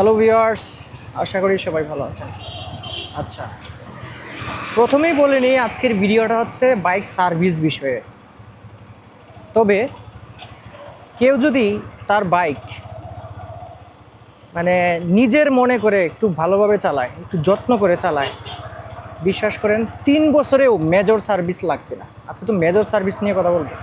Hello viewers, আশা করি সবাই ভালো আছেন। আচ্ছা, প্রথমেই বলে নিই আজকের ভিডিওটা হচ্ছে বাইক সার্ভিস বিষয়ে। তবে কেউ যদি তার বাইক মানে নিজের মনে করে একটু ভালোভাবে চালায়, একটু যত্ন করে চালায়, বিশ্বাস করেন 3 বছরেও মেজর সার্ভিস লাগবে না। আজকে তো মেজর সার্ভিস নিয়ে কথা বলবো।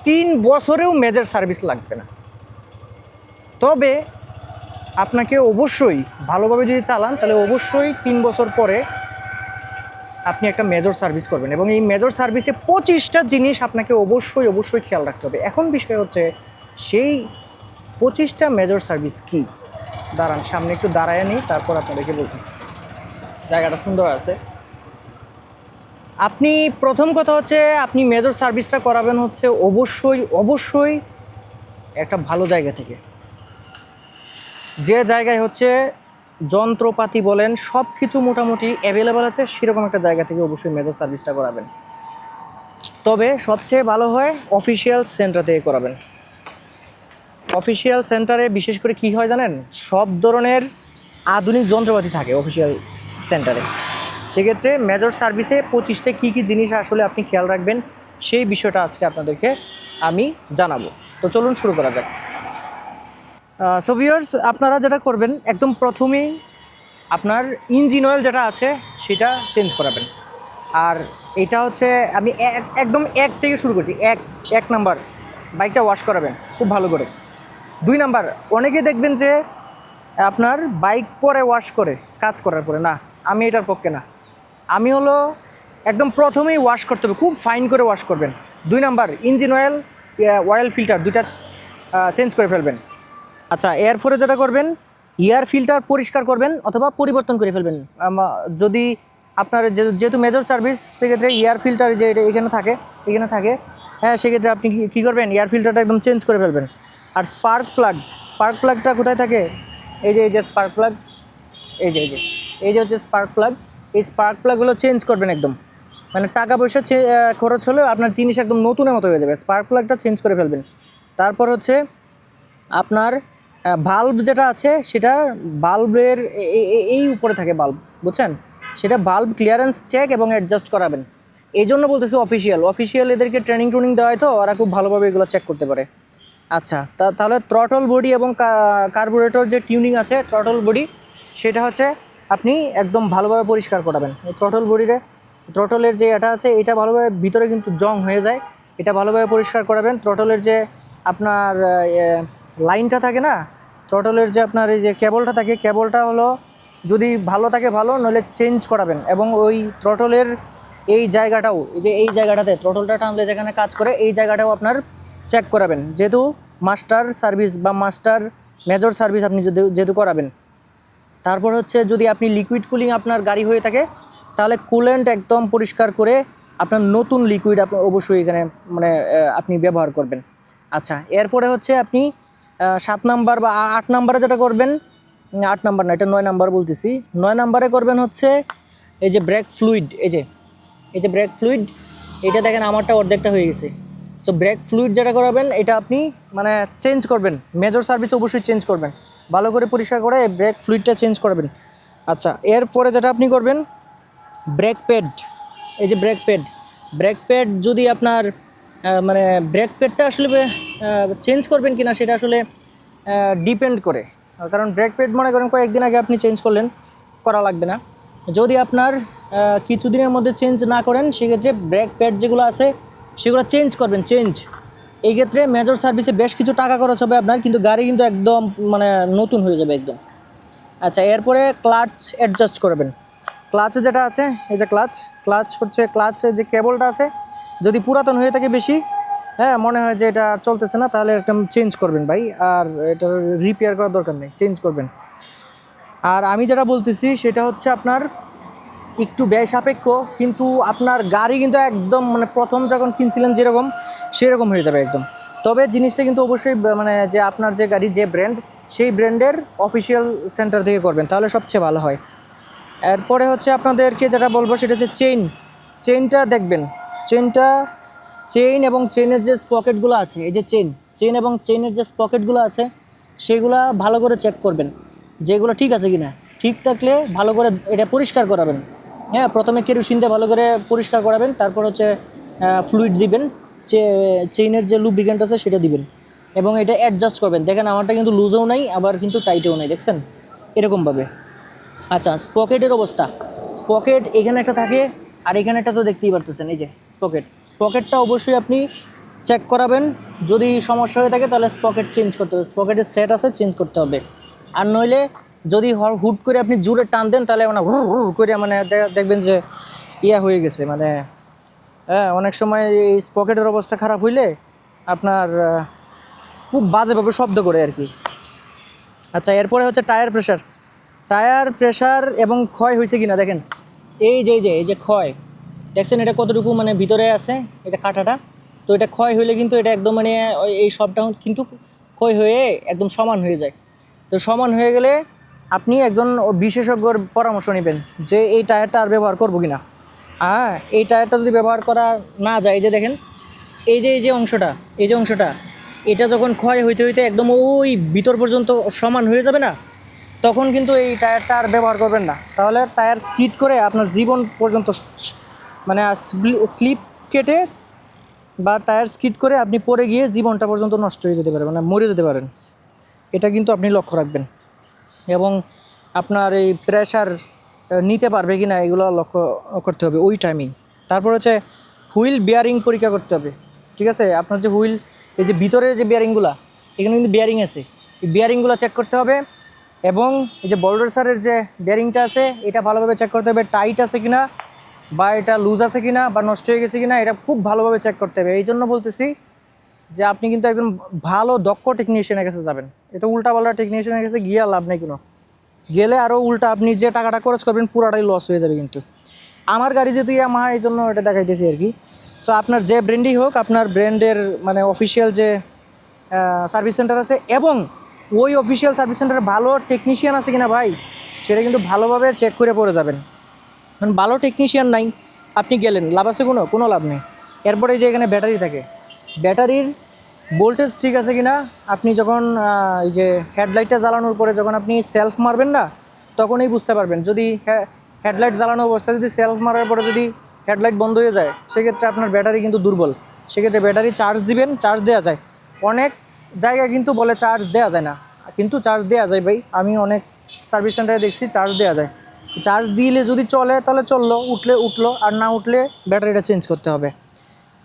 3 বছরেও মেজর সার্ভিস লাগবে না। তবে আপনাকে অবশ্যই ভালোভাবে যদি চালান তাহলে অবশ্যই 3 বছর পরে আপনি একটা মেজর সার্ভিস করবেন, এবং এই মেজর সার্ভিসে 25টা জিনিস আপনাকে অবশ্যই অবশ্যই খেয়াল রাখতে হবে। এখন বিষয় হচ্ছে সেই 25টা মেজর সার্ভিস কি। দাঁড়ান, সামনে একটু দাঁড়ায় নিই, তারপর আপনাদেরকে বলতেছি। জায়গাটা সুন্দর আছে। আপনি প্রথম কথা হচ্ছে আপনি মেজর সার্ভিসটা করাবেন হচ্ছে অবশ্যই অবশ্যই একটা ভালো জায়গা থেকে, যে জায়গায় হচ্ছে যন্ত্রপাতি বলেন সব কিছু মোটামুটি অ্যাভেলেবেল আছে, সেরকম একটা জায়গা থেকে অবশ্যই মেজর সার্ভিসটা করাবেন। তবে সবচেয়ে ভালো হয় অফিসিয়াল সেন্টার থেকে করাবেন। অফিসিয়াল সেন্টারে বিশেষ করে কি হয় জানেন, সব ধরনের আধুনিক যন্ত্রপাতি থাকে অফিসিয়াল সেন্টারে। সেক্ষেত্রে মেজর সার্ভিসে 25টা কী কী জিনিস আসলে আপনি খেয়াল রাখবেন সেই বিষয়টা আজকে আপনাদেরকে আমি জানাবো। তো চলুন শুরু করা যাক। সো ভিউয়ার্স, আপনারা যেটা করবেন একদম প্রথমেই আপনার ইঞ্জিন অয়েল যেটা আছে সেটা চেঞ্জ করাবেন। আর এটা হচ্ছে আমি একদম এক থেকে শুরু করছি। এক নাম্বার, বাইকটা ওয়াশ করাবেন খুব ভালো করে। 2 নাম্বার, অনেকে দেখবেন যে আপনার বাইক পরে ওয়াশ করে কাজ করার পরে, না, আমি এটার পক্ষে না। আমি হলো একদম প্রথমেই ওয়াশ করতে হবে, খুব ফাইন করে ওয়াশ করবেন। 2 number, engine oil oil filter দুইটা চেঞ্জ করে ফেলবেন। আচ্ছা, এরপরে যেটা করবেন, এয়ার ফিল্টার পরিষ্কার করবেন অথবা পরিবর্তন করে ফেলবেন। যদি আপনার যেহেতু মেজর সার্ভিস, সেক্ষেত্রে এয়ার ফিল্টার যে এটা এখানে থাকে, হ্যাঁ, সেক্ষেত্রে আপনি কী করবেন, এয়ার ফিল্টারটা একদম চেঞ্জ করে ফেলবেন। আর স্পার্ক প্লাগটা কোথায় থাকে, এই যে স্পার্ক প্লাগ, এই যে হচ্ছে স্পার্ক প্লাগ। এই স্পার্ক প্লাগগুলো চেঞ্জ করবেন একদম, মানে টাকা পয়সা খরচ হলেও আপনার জিনিস একদম নতুনের মতো হয়ে যাবে। স্পার্ক প্লাগটা চেঞ্জ করে ফেলবেন। তারপর হচ্ছে আপনার ভাল্ব যেটা আছে সেটা বাল্বের এই উপরে থাকে বাল্ব, বুঝছেন, সেটা বাল্ব ক্লিয়ারেন্স চেক এবং অ্যাডজাস্ট করাবেন। এই জন্য বলতেছি অফিসিয়াল এদেরকে ট্রেনিং দেওয়া হয়, তো ওরা খুব ভালোভাবে এগুলো চেক করতে পারে। আচ্ছা, তাহলে থ্রটল বডি এবং কার্বুরেটর যে টিউনিং আছে থ্রটল বডি, সেটা হচ্ছে আপনি একদম ভালোভাবে পরিষ্কার করাবেন। থ্রটলের যে এটা আছে এটা ভালোভাবে ভিতরে কিন্তু জং হয়ে যায়, এটা ভালোভাবে পরিষ্কার করাবেন। থ্রটলের যে আপনার লাইনটা থাকে না, থ্রটলের যে আপনার এই যে কেবলটা থাকে, কেবলটা হলো যদি ভালো থাকে ভালো, নইলে চেঞ্জ করাবেন। এবং ওই থ্রটলের এই জায়গাটাও, এই জায়গাটাতে থ্রটলটা টানলে যেখানে কাজ করে এই জায়গাটাও আপনার চেক করাবেন, যেহেতু মাস্টার সার্ভিস বা মেজর সার্ভিস আপনি যেহেতু করাবেন। তারপর হচ্ছে যদি আপনি লিকুইড কুলিং আপনার গাড়ি হয়ে থাকে, তাহলে কুলেন্ট একদম পরিষ্কার করে আপনার নতুন লিকুইড অবশ্যই এখানে মানে আপনি ব্যবহার করবেন। আচ্ছা, এরপরে হচ্ছে আপনি 7 নাম্বার বা 8 নাম্বারে যেটা করবেন, 8 নাম্বার না, এটা 9 নাম্বার বলতেছি। 9 নাম্বারে করবেন হচ্ছে এই যে ব্রেক ফ্লুইড, এই যে ব্রেক ফ্লুইড, এটা দেখেন আমারটা অর্ধেকটা হয়ে গেছে। সো ব্রেক ফ্লুইড যেটা করাবেন এটা আপনি মানে চেঞ্জ করবেন, মেজর সার্ভিস অবশ্যই চেঞ্জ করবেন, ভালো করে পরিষ্কার করে ব্রেক ফ্লুইডটা চেঞ্জ করবেন। আচ্ছা, এরপরে যেটা আপনি করবেন, ব্রেক প্যাড, এই যে ব্রেক প্যাড যদি আপনার মানে ব্রেক প্যাডটা আসলে চেঞ্জ করবেন কিনা সেটা আসলে ডিপেন্ড করে। কারণ ব্রেক প্যাড মনে করেন কয়েকদিন আগে আপনি চেঞ্জ করলেন, করা লাগবে না। যদি আপনার কিছুদিনের মধ্যে চেঞ্জ না করেন, সেক্ষেত্রে ব্রেক প্যাড যেগুলো আছে সেগুলো চেঞ্জ করবেন। এই ক্ষেত্রে মেজর সার্ভিসে বেশ কিছু টাকা খরচ হবে আপনার, কিন্তু গাড়ি কিন্তু একদম মানে নতুন হয়ে যাবে একদম। আচ্ছা, এরপরে ক্লাচ অ্যাডজাস্ট করবেন। ক্লাচে যেটা আছে, এই যে ক্লাচের যে কেবলটা আছে, যদি পুরাতন হয়ে থাকে বেশি, হ্যাঁ, মনে হয় যে এটা চলতেছে না, তাহলে একদম চেঞ্জ করবেন ভাই, আর এটা রিপেয়ার করার দরকার নেই, চেঞ্জ করবেন। আর আমি যেটা বলতেছি সেটা হচ্ছে আপনার একটু ব্যয় সাপেক্ষ, কিন্তু আপনার গাড়ি কিন্তু একদম মানে প্রথম যখন কিনছিলেন যেরকম সেরকম হয়ে যাবে একদম। তবে জিনিসটা কিন্তু অবশ্যই মানে যে আপনার যে গাড়ি যে ব্র্যান্ড, সেই ব্র্যান্ডের অফিসিয়াল সেন্টার থেকে করবেন, তাহলে সবচেয়ে ভালো হয়। এরপরে হচ্ছে আপনাদেরকে যেটা বলবো সেটা হচ্ছে চেইনটা দেখবেন। চেইন এবং চেইনের যে স্পকেটগুলো আছে, এই যে চেইন এবং চেইনের যে স্পকেটগুলো আছে সেগুলো ভালো করে চেক করবেন। যেগুলো ঠিক আছে কিনা। ঠিক থাকলে ভালো করে এটা পরিষ্কার করাবেন। হ্যাঁ, প্রথমে কেরোসিন দিয়ে ভালো করে পরিষ্কার করাবেন, তারপর হচ্ছে ফ্লুইড দিবেন, চেইনের যে লুব্রিকেন্ট আছে সেটা দিবেন এবং এটা অ্যাডজাস্ট করবেন। দেখেন আমারটা কিন্তু লুজও নাই আবার কিন্তু টাইটেও নাই, দেখছেন এরকমভাবে। আচ্ছা, স্পকেটের অবস্থা। স্পকেট এখানে একটা থাকে আর এখানে একটা তো দেখতেই পারতেছেন, এই যে স্পকেটটা অবশ্যই আপনি চেক করাবেন। যদি সমস্যা হয়ে থাকে তাহলে স্পকেট চেঞ্জ করতে হবে, স্পকেটের সেট আছে চেঞ্জ করতে হবে। আর নইলে যদি হুট করে আপনি জোরে টান দেন তাহলে মানে হুর হুর করে মানে দেখবেন যে ইয়া হয়ে গেছে, মানে হ্যাঁ অনেক সময় এই স্পকেটের অবস্থা খারাপ হইলে আপনার খুব বাজেভাবে শব্দ করে আর কি। আচ্ছা, এরপরে হচ্ছে টায়ার প্রেশার এবং ক্ষয় হয়েছে কিনা দেখেন। এই যে ক্ষয় দেখছেন, এটা কতটুকু মানে ভিতরে আছে, এটা কাঁটাটা। তো এটা ক্ষয় হইলে কিন্তু এটা একদম মানে এই সবটা কিন্তু ক্ষয় হয়ে একদম সমান হয়ে যায়। তো সমান হয়ে গেলে আপনি একজন বিশেষজ্ঞর পরামর্শ নেবেন যে এই টায়ারটা আর ব্যবহার করবো কিনা। হ্যাঁ, এই টায়ারটা যদি ব্যবহার করা না যায়, এই যে দেখেন এই যে অংশটা এটা যখন ক্ষয় হইতে হইতে একদম ওই ভিতর পর্যন্ত সমান হয়ে যাবে না, তখন কিন্তু এই টায়ারটা আর ব্যবহার করবেন না। তাহলে টায়ার স্কিড করে আপনার জীবন পর্যন্ত মানে স্লিপ কেটে বা টায়ার স্কিড করে আপনি পড়ে গিয়ে জীবনটা পর্যন্ত নষ্ট হয়ে যেতে পারে, মানে মরে যেতে পারেন। এটা কিন্তু আপনি লক্ষ্য রাখবেন এবং আপনার এই প্রেশার নিতে পারবে কি না এগুলো লক্ষ্য করতে হবে ওই টাইমিং। তারপর হচ্ছে হুইল বিয়ারিং পরীক্ষা করতে হবে, ঠিক আছে। আপনার যে হুইল, এই যে ভিতরে যে বিয়ারিংগুলো, এখানে কিন্তু বিয়ারিং আছে, এই বিয়ারিংগুলো চেক করতে হবে এবং এই যে বল্ডারসারের যে বিয়ারিংটা আছে এটা ভালোভাবে চেক করতে হবে, টাইট আছে কিনা বা এটা লুজ আছে কিনা বা নষ্ট হয়ে গেছে কিনা, এটা খুব ভালোভাবে চেক করতে হবে। এই জন্য বলতেছি যে আপনি কিন্তু একজন ভালো দক্ষ টেকনিশিয়ানের কাছে যাবেন। এটা উল্টাপাল্টা টেকনিশিয়ানের কাছে গিয়ে লাভ নেই কোনো, গেলে আরও উল্টা আপনি যে টাকাটা খরচ করবেন পুরাটাই লস হয়ে যাবে। কিন্তু আমার গাড়ি যেহেতু ইয়ামাহা, এই জন্য এটা দেখাইতেছি আর কি। সো আপনার যে ব্র্যান্ডই হোক, আপনার ব্র্যান্ডের মানে অফিসিয়াল যে সার্ভিস সেন্টার আছে এবং ওই অফিসিয়াল সার্ভিস সেন্টারে ভালো টেকনিশিয়ান আছে কিনা ভাই, সেটা কিন্তু ভালোভাবে চেক করে পড়ে যাবেন। কারণ ভালো টেকনিশিয়ান নাই, আপনি গেলেন, লাভ আছে কোনো লাভ নেই। এরপরে যে এখানে ব্যাটারি থাকে, ব্যাটারির ভোল্টেজ ঠিক আছে কিনা আপনি যখন এই যে হেডলাইটটা জ্বালানোর পরে যখন আপনি সেলফ মারবেন না, তখনই বুঝতে পারবেন। যদি হেডলাইট জ্বালানো অবস্থায় যদি সেলফ মারার পরে যদি হেডলাইট বন্ধ হয়ে যায়, সেক্ষেত্রে আপনার ব্যাটারি কিন্তু দুর্বল। সেক্ষেত্রে ব্যাটারি চার্জ দিবেন, চার্জ দেওয়া যায়। অনেক জায়গায় কিন্তু বলে চার্জ দেওয়া যায় না, কিন্তু চার্জ দেওয়া যায় ভাই। আমি অনেক সার্ভিস সেন্টারে দেখছি চার্জ দেওয়া যায়। চার্জ দিলে যদি চলে তাহলে চললো, উঠলো, আর না উঠলে ব্যাটারিটা চেঞ্জ করতে হবে।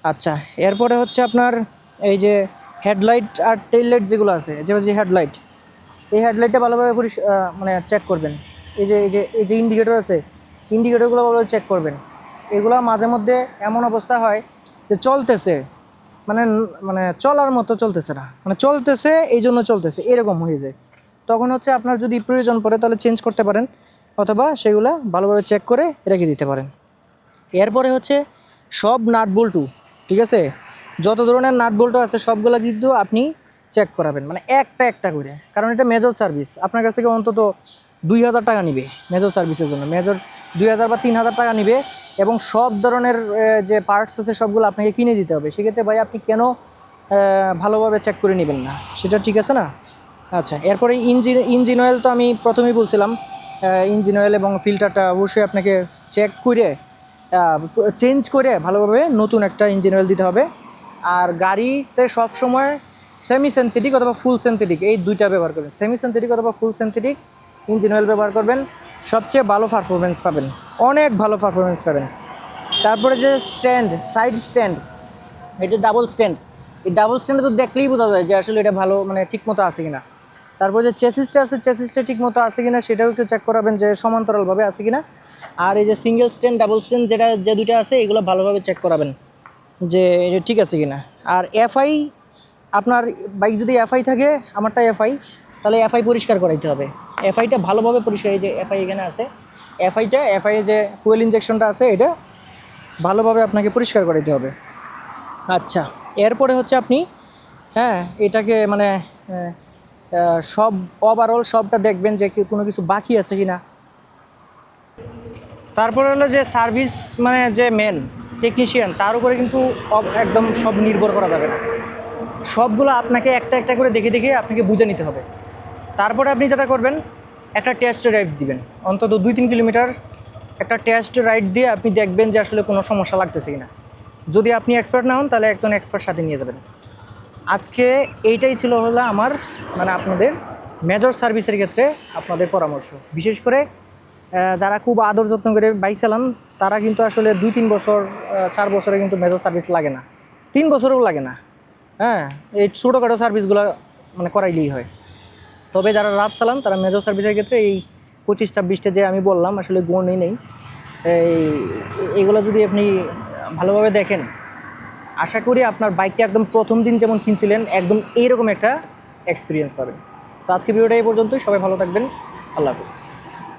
আচ্ছা, এরপরে হচ্ছে আপনার এই যে হেডলাইট আর টেইল লাইট যেগুলো আছে, যে হেডলাইট, এই হেডলাইটটা ভালোভাবে মানে চেক করবেন। এই যে ইন্ডিকেটর আছে, ইন্ডিকেটরগুলো ভালোভাবে চেক করবেন। এগুলো মাঝে মধ্যে এমন অবস্থা হয় যে চলতেছে মানে মানে চলার মতো চলতেছে না, মানে চলতেছে এই জন্য চলতেছে, এরকম হয়ে যায়। তখন হচ্ছে আপনার যদি প্রয়োজন পড়ে তাহলে চেঞ্জ করতে পারেন, অথবা সেগুলো ভালোভাবে চেক করে রেখে দিতে পারেন। এরপরে হচ্ছে সব নাট বল্টু, ঠিক আছে, যত ধরনের নাট বল্টু আছে সবগুলো কিন্তু আপনি চেক করাবেন, মানে একটা করে। কারণ এটা মেজর সার্ভিস, আপনার কাছ থেকে অন্তত 2000 টাকা নিবে মেজর সার্ভিসের জন্য। মেজর 2000 বা 3000 টাকা নিবে এবং সব ধরনের যে পার্টস আছে সবগুলো আপনাকে কিনে দিতে হবে। সেক্ষেত্রে ভাই আপনি কেন ভালোভাবে চেক করে নেবেন না, সেটা ঠিক আছে না। আচ্ছা, এরপরে ইঞ্জিন অয়েল তো আমি প্রথমেই বলছিলাম, ইঞ্জিন অয়েল এবং ফিল্টারটা অবশ্যই আপনাকে চেক করে চেঞ্জ করে ভালোভাবে নতুন একটা ইঞ্জিন অয়েল দিতে হবে। আর গাড়িতে সবসময় সেমি সিনথেটিক অথবা ফুল সিনথেটিক এই দুইটা ব্যবহার করবেন। সেমি সিনথেটিক অথবা ফুল সিনথেটিক ইঞ্জিন অয়েল ব্যবহার করবেন, সবচেয়ে ভালো পারফরমেন্স পাবেন, অনেক ভালো পারফরমেন্স পাবেন। তারপরে যে সাইড স্ট্যান্ড, এটা ডাবল স্ট্যান্ড, এই ডাবল স্ট্যান্ডে তো দেখলেই বোঝা যায় যে আসলে এটা ভালো মানে ঠিকমতো আছে কিনা। তারপরে যে চেসিসটা আছে, চেসিসটা ঠিকমতো আছে কিনা সেটাও একটু চেক করাবেন যে সমান্তরালভাবে আছে কিনা। আর এই যে সিঙ্গেল স্ট্যান্ড, ডাবল স্ট্যান্ড যে দুইটা আছে এগুলো ভালোভাবে চেক করাবেন যে এটা ঠিক আছে কিনা। আর এফআই, আপনার বাইক যদি এফআই থাকে, আমারটা এফআই, তাহলে এফআই পরিষ্কার করাইতে হবে। এফআইটা ভালোভাবে পরিষ্কার, এই যে এফআই এখানে আছে, এফআই যে ফুয়েল ইঞ্জেকশনটা আছে এটা ভালোভাবে আপনাকে পরিষ্কার করাইতে হবে। আচ্ছা, এরপরে হচ্ছে আপনি এটাকে মানে সব ওভারঅল সবটা দেখবেন যে কোনো কিছু বাকি আছে কিনা। তারপরে হলো যে সার্ভিস, মানে যে মেন টেকনিশিয়ান তার উপরে কিন্তু একদম সব নির্ভর করা যাবে না। সবগুলো আপনাকে একটা করে দেখে আপনাকে বুঝে নিতে হবে। তারপরে আপনি যেটা করবেন একটা টেস্ট রাইড দিবেন, অন্তত 2-3 কিলোমিটার একটা টেস্ট রাইড দিয়ে আপনি দেখবেন যে আসলে কোনো সমস্যা লাগতেছে কিনা। যদি আপনি এক্সপার্ট না হন তাহলে একজন এক্সপার্ট সাথে নিয়ে যাবেন। আজকে এইটাই ছিল হলো আমার মানে আপনাদের মেজর সার্ভিসের ক্ষেত্রে আপনাদের পরামর্শ। বিশেষ করে যারা খুব আদর যত্ন করে বাইক চালান তারা কিন্তু আসলে 2-3 বছর 4 বছরে কিন্তু মেজর সার্ভিস লাগে না, 3 বছরেও লাগে না। হ্যাঁ, এই ছোটোখাটো সার্ভিসগুলো মানে করাইলেই হয়। তবে যারা রাত চালান তারা মেজর সার্ভিসের ক্ষেত্রে এই 25-26টা যে আমি বললাম আসলে গুণই নেই। এইগুলো যদি আপনি ভালোভাবে দেখেন, আশা করি আপনার বাইকটা একদম প্রথম দিন যেমন কিনছিলেন একদম এইরকম একটা এক্সপিরিয়েন্স পাবেন। তো আজকে ভিডিওটা এই পর্যন্তই। সবাই ভালো থাকবেন। আল্লাহ হাফিজ।